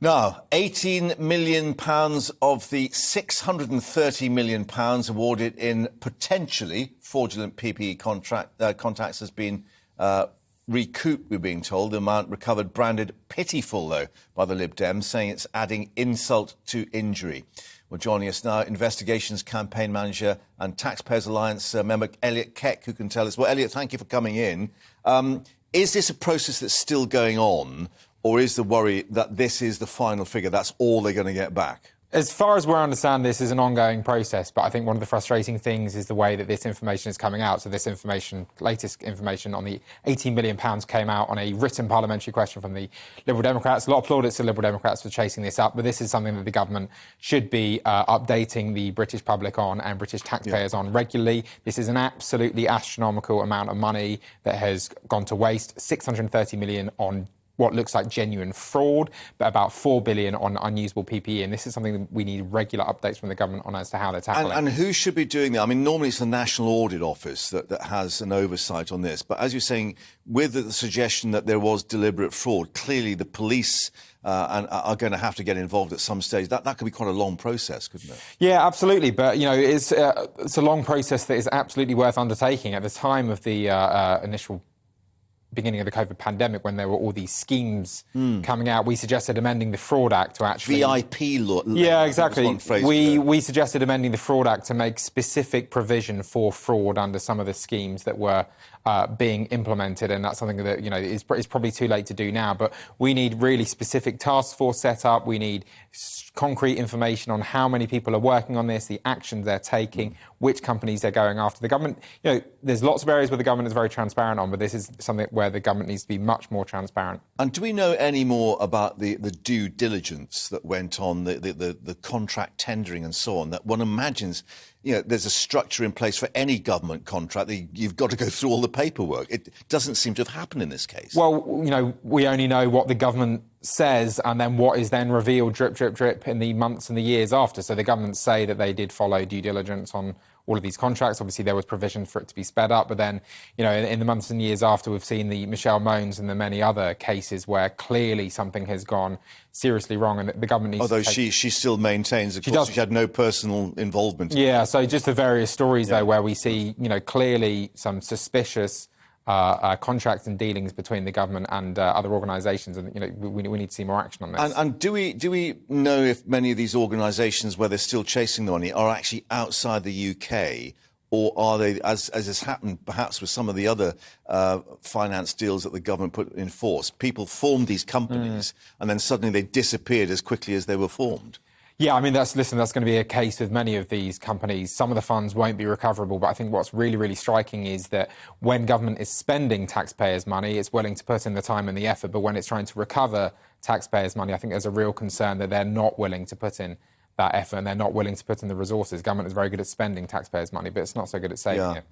Now, £18 million of the £630 million awarded in potentially fraudulent PPE contacts has been recouped, we're being told. The amount recovered branded pitiful, though, by the Lib Dems, saying it's adding insult to injury. Well, joining us now, Investigations Campaign Manager and Taxpayers Alliance member Elliot Keck, who can tell us. Well, Elliot, thank you for coming in. Is this a process that's still going on, or is the worry that this is the final figure, that's all they're going to get back? As far as we understand, this is an ongoing process, but I think one of the frustrating things is the way that this information is coming out. So this information, latest information on the £18 million came out on a written parliamentary question from the Liberal Democrats. A lot of plaudits to Liberal Democrats for chasing this up, but this is something that the government should be updating the British public on and British taxpayers on regularly. This is an absolutely astronomical amount of money that has gone to waste, £630 million on what looks like genuine fraud, but about $4 billion on unusable PPE. And this is something that we need regular updates from the government on as to how they're tackling. And who should be doing that? I mean, normally it's the National Audit Office that has an oversight on this. But as you're saying, with the suggestion that there was deliberate fraud, clearly the police are going to have to get involved at some stage. That could be quite a long process, couldn't it? Yeah, absolutely. But, you know, it's a long process that is absolutely worth undertaking. At the time of the initial beginning of the COVID pandemic, when there were all these schemes coming out, we suggested amending the Fraud Act to actually... VIP law. Yeah, exactly. We suggested amending the Fraud Act to make specific provision for fraud under some of the schemes that were being implemented, and that's something that, you know, is probably too late to do now. But we need really specific task force set up. We need concrete information on how many people are working on this, the actions they're taking, which companies they're going after. The government, you know, there's lots of areas where the government is very transparent on, but this is something where the government needs to be much more transparent. And do we know any more about the due diligence that went on, the contract tendering and so on, that one imagines, you know, there's a structure in place for any government contract that you've got to go through all the paperwork. It doesn't seem to have happened in this case. Well, you know, we only know what the government says and then what is then revealed drip, drip, drip in the months and the years after. So the government say that they did follow due diligence on all of these contracts. Obviously, there was provision for it to be sped up. But then, you know, in the months and years after, we've seen the Michelle Moans and the many other cases where clearly something has gone seriously wrong, and the government needs Although to take... she still maintains, of course, she had no personal involvement. Yeah, so just the various stories, though, where we see, you know, clearly some suspicious contracts and dealings between the government and other organisations, and, you know, we need to see more action on this. And do we know if many of these organisations where they're still chasing the money are actually outside the UK, or are they, as has happened perhaps with some of the other finance deals that the government put in force, people formed these companies and then suddenly they disappeared as quickly as they were formed? Yeah, I mean, that's going to be a case with many of these companies. Some of the funds won't be recoverable, but I think what's really, really striking is that when government is spending taxpayers' money, it's willing to put in the time and the effort, but when it's trying to recover taxpayers' money, I think there's a real concern that they're not willing to put in that effort and they're not willing to put in the resources. Government is very good at spending taxpayers' money, but it's not so good at saving it.